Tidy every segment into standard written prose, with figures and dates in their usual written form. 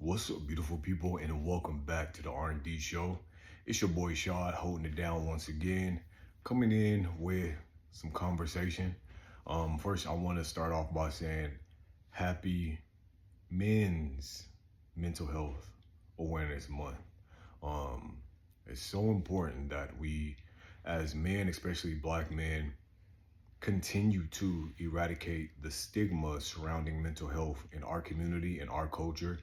What's up, beautiful people, and welcome back to the R&D show. It's your boy Shad holding it down once again, coming in with some conversation. First, I want to start off by saying happy Men's Mental Health Awareness Month. It's so important that we, as men, especially Black men, continue to eradicate the stigma surrounding mental health in our community and our culture,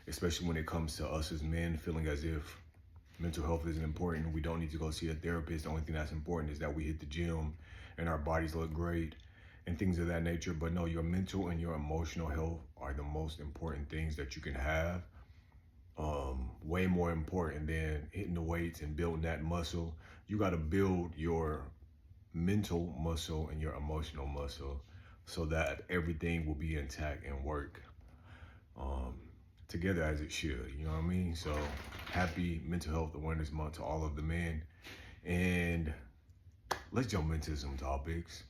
especially when it comes to us as men feeling as if mental health isn't important. We don't need to go see a therapist. The only thing that's important is that we hit the gym and our bodies look great and things of that nature. But no, your mental and your emotional health are the most important things that you can have. Way more important than hitting the weights and building that muscle. You got to build your mental muscle and your emotional muscle so that everything will be intact and work together as it should, you know what I mean? So happy Mental Health Awareness Month to all of the men. And let's jump into some topics.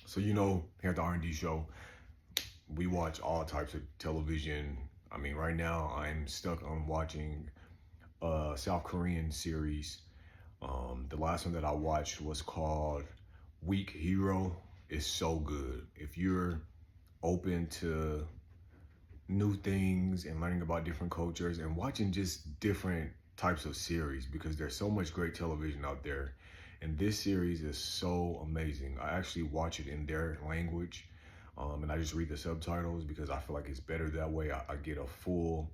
So, here at the R&D show, we watch all types of television. I mean, right now I'm stuck on watching a South Korean series. The last one that I watched was called Weak Hero. It's so good. If you're open to new things and learning about different cultures and watching just different types of series, because there's so much great television out there. And this series is so amazing. I actually watch it in their language, and I just read the subtitles because I feel like it's better that way. I get a full,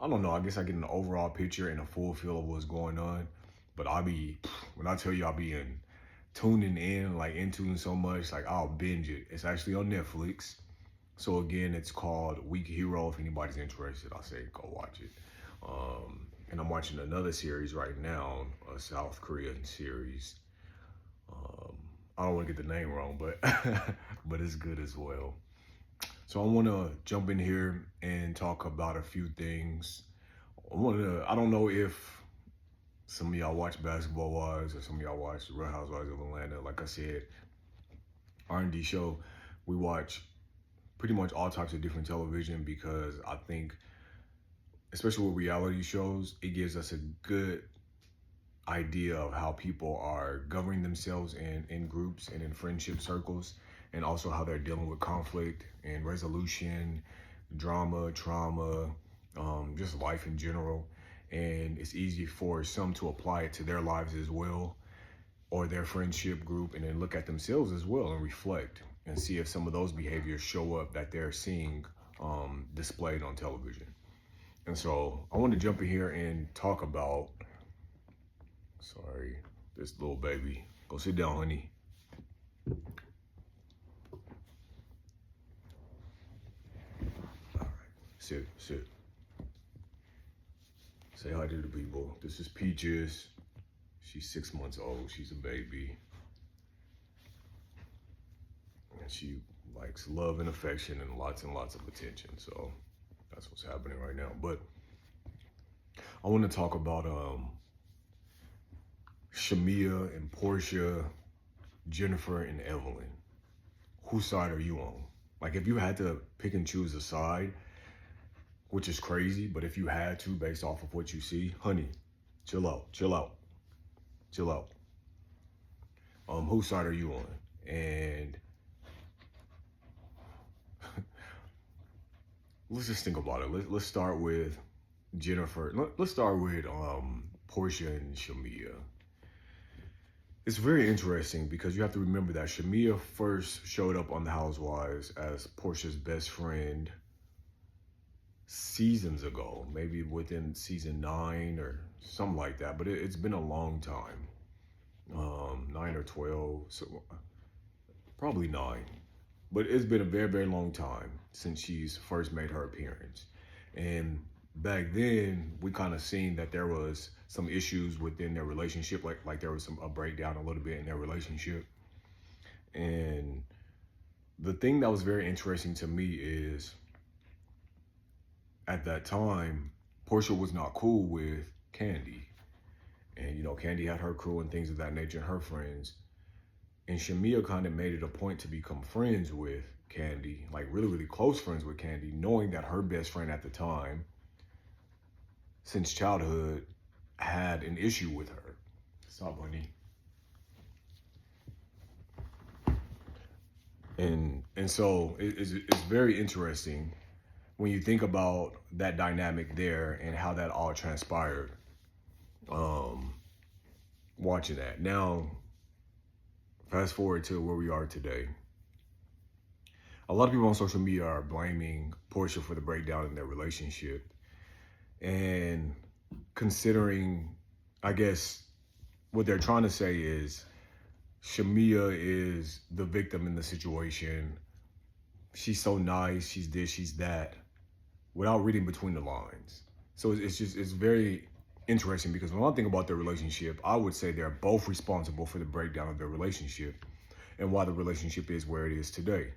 I don't know, I guess I get an overall picture and a full feel of what's going on. But when I tell you I'll be tuning in, like into so much, like I'll binge it. It's actually on Netflix. So again, it's called Weak Hero. If anybody's interested, I say go watch it. And I'm watching another series right now, a South Korean series. I don't want to get the name wrong, but but it's good as well. So I want to jump in here and talk about a few things. I don't know if some of y'all watch Basketball Wives or some of y'all watch The Real Housewives of Atlanta. Like I said, R&D show, we watch pretty much all types of different television because I think, especially with reality shows, it gives us a good idea of how people are governing themselves in groups and in friendship circles, and also how they're dealing with conflict and resolution, drama, trauma, just life in general. And it's easy for some to apply it to their lives as well, or their friendship group, and then look at themselves as well and reflect and see if some of those behaviors show up that they're seeing displayed on television. And so I want to jump in here and talk about, sorry, this little baby. Go sit down, honey. All right, sit. Say hi to the people. This is Peaches. She's 6 months old. She's a baby. And she likes love and affection and lots of attention. So that's what's happening right now. But I want to talk about Shamea and Porsha, Jennifer and Evelyn. Whose side are you on? Like, if you had to pick and choose a side, which is crazy, but if you had to, based off of what you see, honey, chill out. Whose side are you on? And let's just think about it. Let's start with Jennifer. Let's start with Porsha and Shamea. It's very interesting because you have to remember that Shamea first showed up on The Housewives as Porsha's best friend seasons ago, maybe within season 9 or something like that. But it's been a long time, 9 or 12, so probably 9. But it's been a very long time since she's first made her appearance. And back then, we kind of seen that there was some issues within their relationship, like there was a breakdown a little bit in their relationship. And the thing that was very interesting to me is, at that time, Porsha was not cool with Kandi. And, Kandi had her crew and things of that nature and her friends. And Shamea kind of made it a point to become friends with Kandi, like really close friends with Kandi, knowing that her best friend at the time since childhood had an issue with her. Stop, honey. And so it's very interesting when you think about that dynamic there and how that all transpired. Um, Watching that now, fast forward to where we are today. A lot of people on social media are blaming Porsha for the breakdown in their relationship, and considering, I guess, what they're trying to say is Shamea is the victim in the situation. She's so nice, she's this, she's that, without reading between the lines. So it's very interesting because when I think about their relationship, I would say they're both responsible for the breakdown of their relationship and why the relationship is where it is today.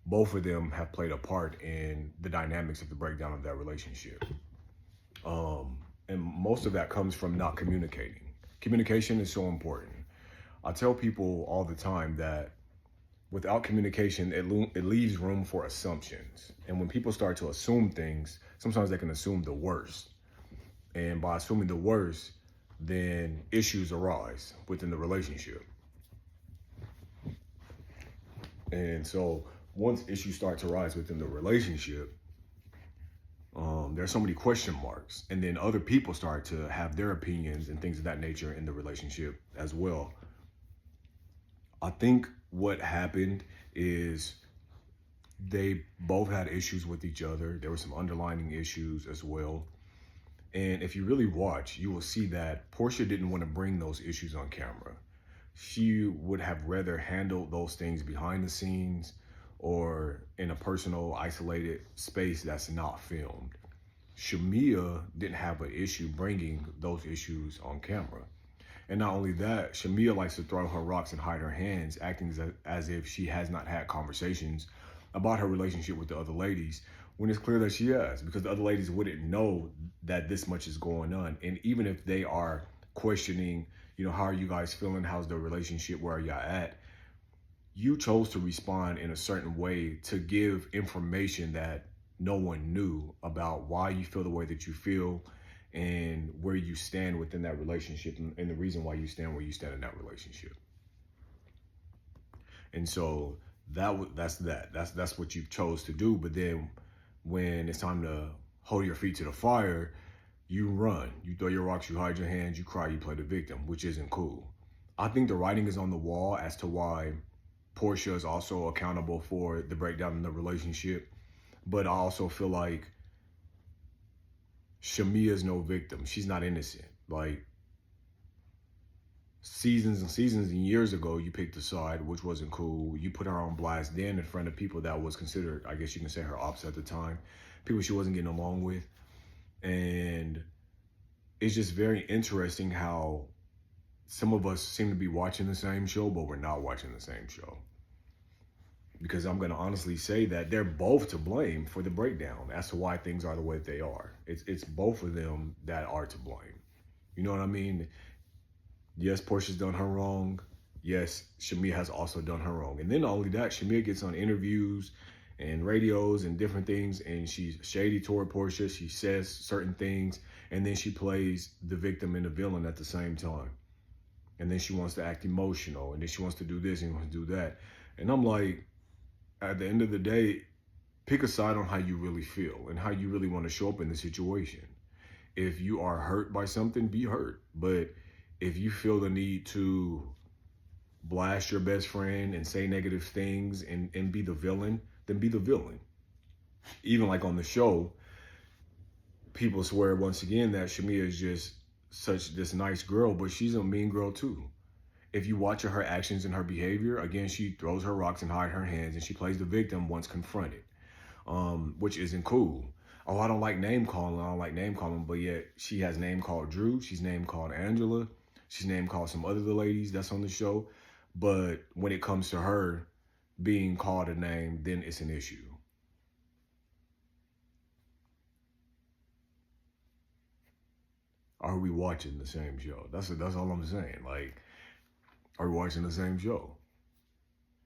Both of them have played a part in the dynamics of the breakdown of that relationship. And most of that comes from not communicating. Communication is so important. I tell people all the time that without communication, it leaves room for assumptions. And when people start to assume things, sometimes they can assume the worst. And by assuming the worst, then issues arise within the relationship. And so once issues start to rise within the relationship, there's so many question marks. And then other people start to have their opinions and things of that nature in the relationship as well. I think what happened is they both had issues with each other. There were some underlying issues as well. And if you really watch, you will see that Porsha didn't want to bring those issues on camera. She would have rather handled those things behind the scenes or in a personal, isolated space that's not filmed. Shamea didn't have an issue bringing those issues on camera. And not only that, Shamea likes to throw her rocks and hide her hands, acting as if she has not had conversations about her relationship with the other ladies, when it's clear that she has, because the other ladies wouldn't know that this much is going on. And even if they are questioning, how are you guys feeling? How's the relationship? Where are y'all at? You chose to respond in a certain way to give information that no one knew about why you feel the way that you feel and where you stand within that relationship and the reason why you stand where you stand in that relationship. And so that's what you chose to do. But then when it's time to hold your feet to the fire, you run, you throw your rocks, you hide your hands, you cry, you play the victim, which isn't cool. I think the writing is on the wall as to why Porsha is also accountable for the breakdown in the relationship. But I also feel like Shamea is no victim. She's not innocent. Like, seasons and seasons and years ago, you picked a side, which wasn't cool. You put her on blast then in front of people that was considered, I guess you can say, her ops at the time, people she wasn't getting along with. And it's just very interesting how some of us seem to be watching the same show, but we're not watching the same show. Because I'm going to honestly say that they're both to blame for the breakdown as to why things are the way they are. It's both of them that are to blame. You know what I mean? Yes, Porsha's done her wrong. Yes, Shamea has also done her wrong. And then not only that, Shamea gets on interviews and radios and different things, and she's shady toward Porsha. She says certain things, and then she plays the victim and the villain at the same time. And then she wants to act emotional, and then she wants to do this and wants to do that. And I'm like, at the end of the day, pick a side on how you really feel and how you really want to show up in the situation. If you are hurt by something, be hurt. But if you feel the need to blast your best friend and say negative things and be the villain, then be the villain. Even like on the show, people swear once again that Shamea is just such this nice girl, but she's a mean girl too. If you watch her actions and her behavior, again, she throws her rocks and hides her hands, and she plays the victim once confronted, which isn't cool. Oh, I don't like name calling, but yet she has name called Drew. She's name called Angela. She's name called some other ladies that's on the show. But when it comes to her being called a name, then it's an issue. Are we watching the same show? That's all I'm saying. Like, are we watching the same show?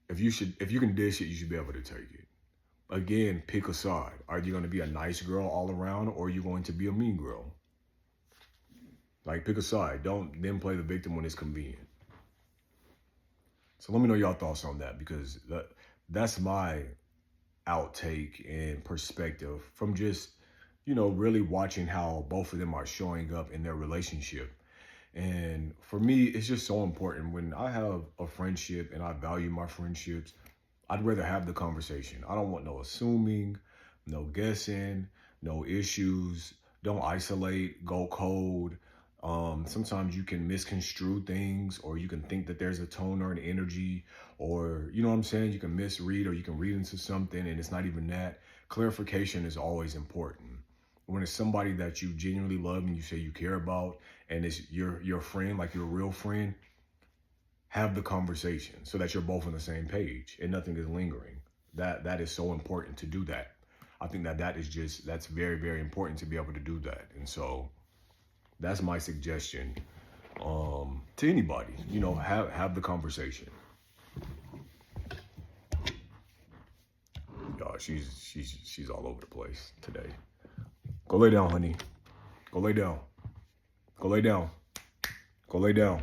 If you can dish it, you should be able to take it. Again, pick a side. Are you going to be a nice girl all around, or are you going to be a mean girl? Like, pick a side. Don't then play the victim when it's convenient. So let me know your thoughts on that, because that's my outtake and perspective from just, really watching how both of them are showing up in their relationship. And for me, it's just so important when I have a friendship and I value my friendships. I'd rather have the conversation. I don't want no assuming, no guessing, no issues. Don't isolate, go cold. Sometimes you can misconstrue things, or you can think that there's a tone or an energy, or you know what I'm saying? You can misread, or you can read into something and it's not even that. Clarification is always important. When it's somebody that you genuinely love and you say you care about, and it's your friend, like your real friend, have the conversation so that you're both on the same page and nothing is lingering. That is so important to do that. I think that's very, very important to be able to do that. And so that's my suggestion to anybody. Have the conversation. Y'all, she's all over the place today. Go lay down, honey. Go lay down. Go lay down. Go lay down.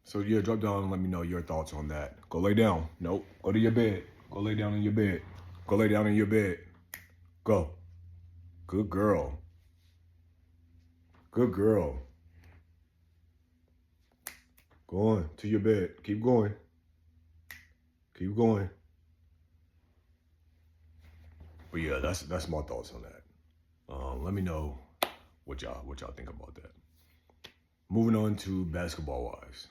So yeah, drop down and let me know your thoughts on that. Go lay down. Nope. Go to your bed. Go lay down in your bed. Go lay down in your bed. Go. Good girl. Good girl. Go on to your bed. Keep going. Keep going. But yeah, that's my thoughts on that. Let me know what y'all think about that. Moving on to basketball wise.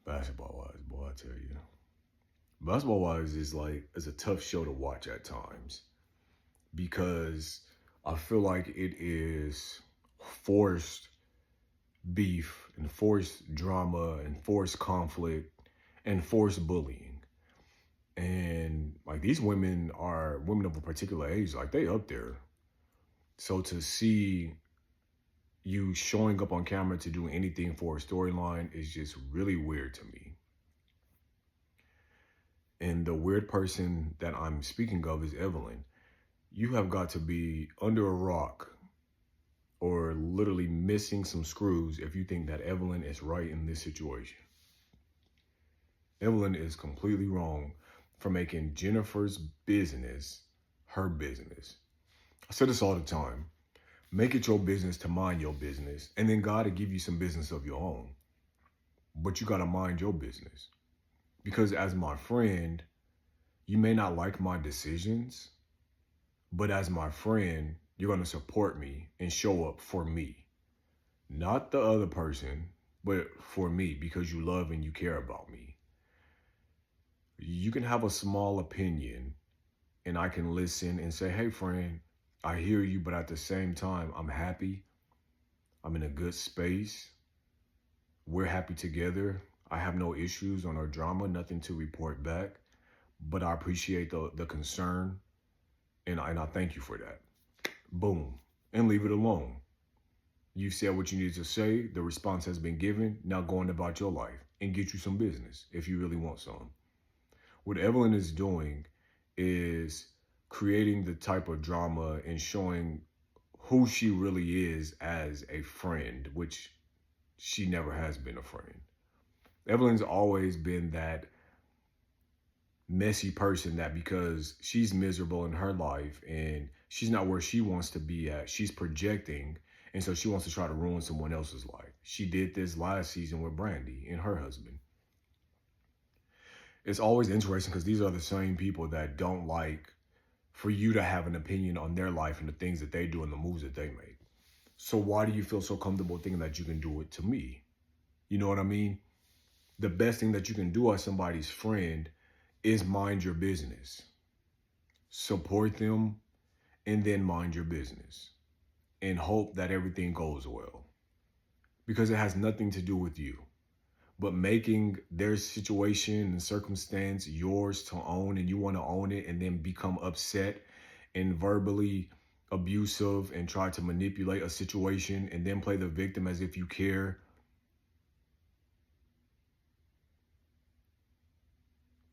Basketball wise, boy, I tell you. Basketball wise is a tough show to watch at times, because I feel like it is forced beef and forced drama and forced conflict and forced bullying. And like, these women are women of a particular age, like they up there. So to see you showing up on camera to do anything for a storyline is just really weird to me. And the weird person that I'm speaking of is Evelyn. You have got to be under a rock or literally missing some screws if you think that Evelyn is right in this situation. Evelyn is completely wrong for making Jennifer's business her business. I say this all the time. Make it your business to mind your business, and then God will give you some business of your own. But you got to mind your business. Because as my friend, you may not like my decisions, but as my friend, you're going to support me and show up for me. Not the other person, but for me, because you love and you care about me. You can have a small opinion, and I can listen and say, hey, friend, I hear you, but at the same time, I'm happy. I'm in a good space. We're happy together. I have no issues or no drama, nothing to report back. But I appreciate the concern, and I thank you for that. Boom. And leave it alone. You said what you needed to say. The response has been given. Now go on about your life and get you some business if you really want some. What Evelyn is doing is creating the type of drama and showing who she really is as a friend, which she never has been a friend. Evelyn's always been that messy person that, because she's miserable in her life and she's not where she wants to be at, she's projecting, and so she wants to try to ruin someone else's life. She did this last season with Brandy and her husband. It's always interesting because these are the same people that don't like for you to have an opinion on their life and the things that they do and the moves that they make. So why do you feel so comfortable thinking that you can do it to me? You know what I mean? The best thing that you can do as somebody's friend is mind your business. Support them and then mind your business and hope that everything goes well, because it has nothing to do with you. But making their situation and circumstance yours to own, and you want to own it, and then become upset and verbally abusive and try to manipulate a situation and then play the victim as if you care,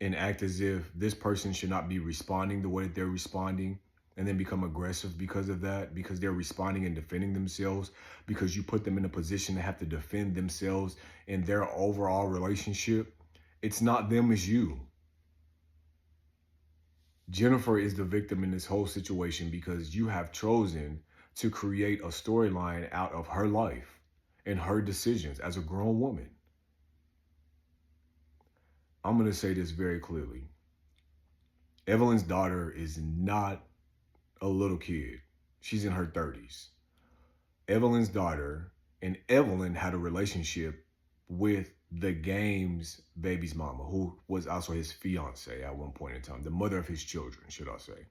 and act as if this person should not be responding the way that they're responding, and then become aggressive because of that, because they're responding and defending themselves, because you put them in a position to have to defend themselves in their overall relationship. It's not them, it's you. Jennifer is the victim in this whole situation because you have chosen to create a storyline out of her life and her decisions as a grown woman. I'm going to say this very clearly. Evelyn's daughter is not a little kid. She's in her 30s. Evelyn's daughter and Evelyn had a relationship with the game's baby's mama, who was also his fiance at one point in time, the mother of his children, should I say.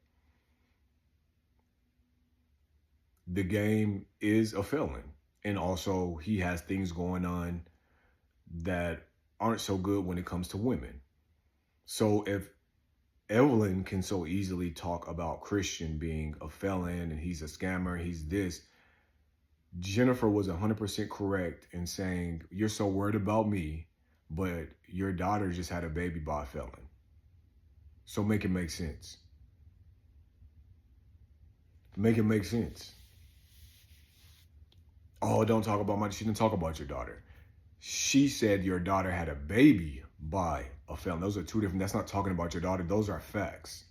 The game is a felon, and also he has things going on that aren't so good when it comes to women. So if Evelyn can so easily talk about Christian being a felon and he's a scammer, he's this, Jennifer was 100% correct in saying, you're so worried about me, but your daughter just had a baby by a felon. So make it make sense. Make it make sense. Oh, don't talk about she didn't talk about your daughter. She said your daughter had a baby by a felon. Those are two different, that's not talking about your daughter. Those are facts.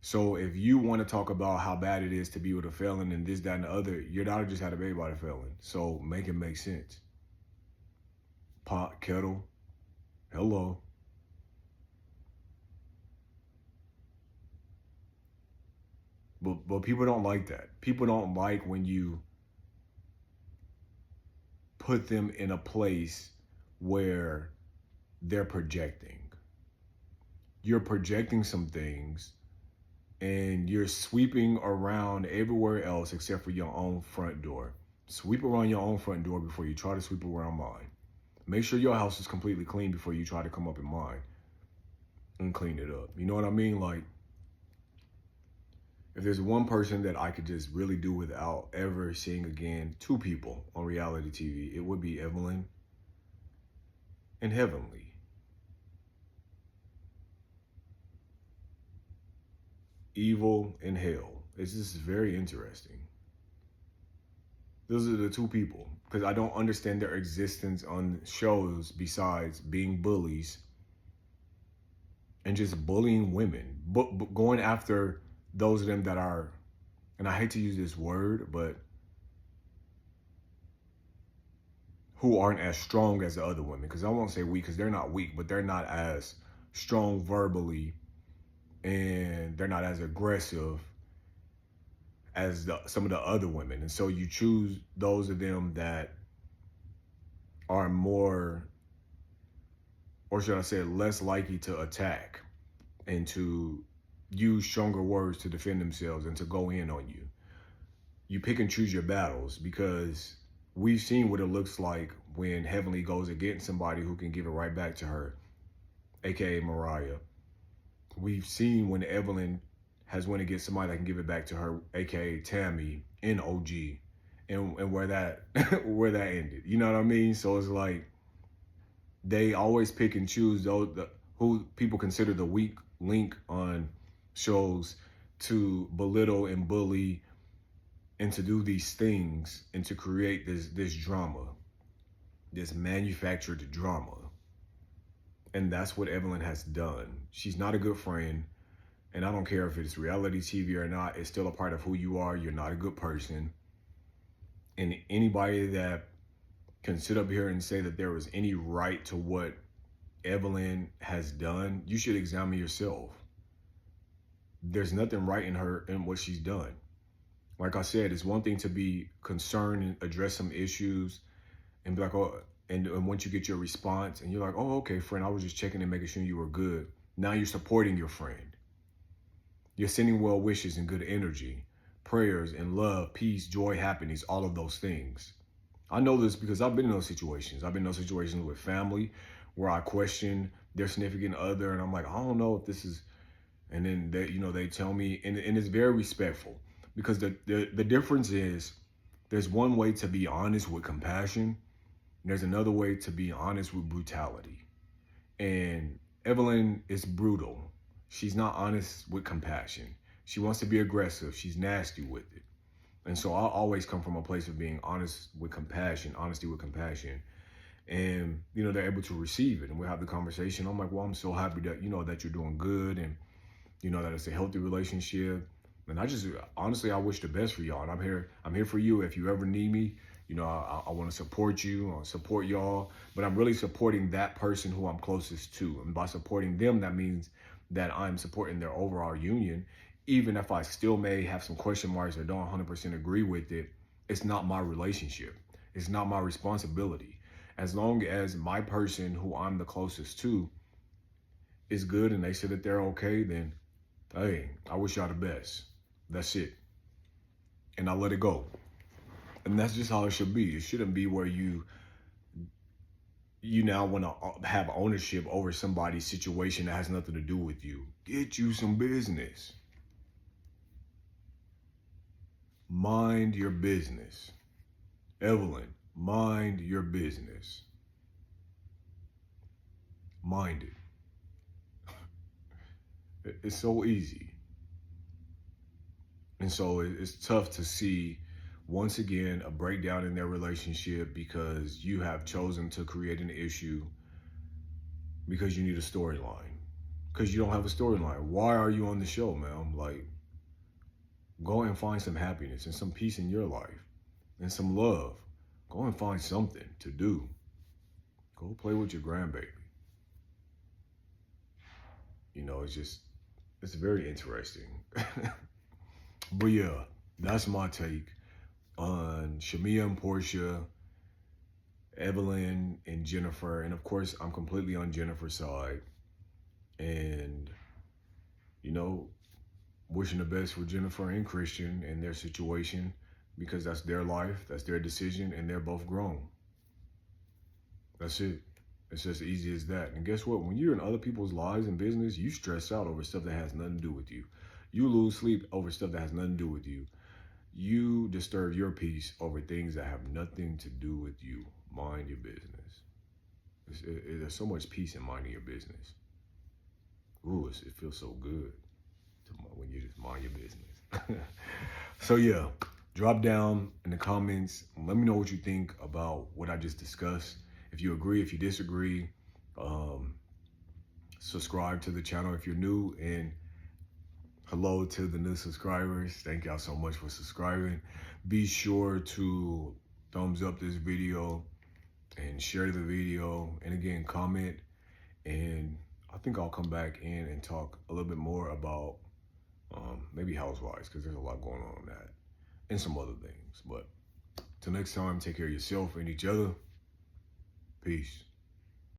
So if you want to talk about how bad it is to be with a felon and this, that, and the other, your daughter just had a baby by a felon. So make it make sense. Pot, kettle, hello. But people don't like that. People don't like when you put them in a place where they're projecting. You're projecting some things and you're sweeping around everywhere else except for your own front door. Sweep around your own front door before you try to sweep around mine. Make sure your house is completely clean before you try to come up in mine and clean it up. You know what I mean? Like, if there's one person that I could just really do without ever seeing again, two people on reality TV, it would be Evelyn and Heavenly. Evil and hell. It's just very interesting. Those are the two people, because I don't understand their existence on shows besides being bullies and just bullying women, but going after those of them that are, and I hate to use this word, but who aren't as strong as the other women, because I won't say weak, because they're not weak, but they're not as strong verbally, and they're not as aggressive as some of the other women. And so you choose those of them that are more, or should I say less likely to attack and to use stronger words to defend themselves and to go in on you. You pick and choose your battles, because we've seen what it looks like when Heavenly goes against somebody who can give it right back to her, aka Mariah. We've seen when Evelyn has went against somebody that can give it back to her, aka Tammy in OG, and where that where that ended. You know what I mean? So it's like they always pick and choose those who people consider the weak link on shows to belittle and bully and to do these things and to create this drama, this manufactured drama. And that's what Evelyn has done. She's not a good friend. And I don't care if it's reality TV or not, it's still a part of who you are. You're not a good person. And anybody that can sit up here and say that there was any right to what Evelyn has done, you should examine yourself. There's nothing right in her and what she's done. Like I said, it's one thing to be concerned and address some issues and be like, oh, and once you get your response and you're like, oh, okay, friend, I was just checking and making sure you were good. Now you're supporting your friend. You're sending well wishes and good energy, prayers and love, peace, joy, happiness, all of those things. I know this because I've been in those situations. I've been in those situations with family where I question their significant other and I'm like, I don't know if this is, and then they tell me, and it's very respectful, because the difference is there's one way to be honest with compassion. And there's another way to be honest with brutality. And Evelyn is brutal. She's not honest with compassion. She wants to be aggressive. She's nasty with it. And so I'll always come from a place of being honest with compassion, honesty with compassion. And, you know, they're able to receive it. And we have the conversation. I'm like, well, I'm so happy that, you know, that you're doing good and, you know, that it's a healthy relationship. And I just, honestly, I wish the best for y'all. And I'm here for you. If you ever need me, you know, I want to support you, I support y'all. But I'm really supporting that person who I'm closest to. And by supporting them, that means that I'm supporting their overall union. Even if I still may have some question marks or don't 100% agree with it, it's not my relationship. It's not my responsibility. As long as my person who I'm the closest to is good and they say that they're okay, then, hey, I wish y'all the best. That's it. And I let it go. And that's just how it should be. It shouldn't be where you now want to have ownership over somebody's situation that has nothing to do with you. Get you some business. Mind your business. Evelyn, mind your business. Mind it. It's so easy. And so it's tough to see, once again, a breakdown in their relationship because you have chosen to create an issue because you need a storyline. Because you don't have a storyline. Why are you on the show, man? Like, go and find some happiness and some peace in your life and some love. Go and find something to do. Go play with your grandbaby. You know, it's very interesting. But yeah, that's my take on Shamea and Porsha, Evelyn and Jennifer. And of course, I'm completely on Jennifer's side. And, you know, wishing the best for Jennifer and Christian and their situation, because that's their life, that's their decision, and they're both grown. That's it. It's just easy as that. And guess what? When you're in other people's lives and business, you stress out over stuff that has nothing to do with you. You lose sleep over stuff that has nothing to do with you. You disturb your peace over things that have nothing to do with you. Mind your business. There's so much peace in minding your business. Ooh, it feels so good when you just mind your business. So yeah, drop down in the comments. Let me know what you think about what I just discussed. If you agree, if you disagree, subscribe to the channel if you're new, and hello to the new subscribers. Thank y'all so much for subscribing. Be sure to thumbs up this video and share the video. And again, comment. And I think I'll come back in and talk a little bit more about maybe housewives, because there's a lot going on that and some other things. But till next time, take care of yourself and each other. Peace.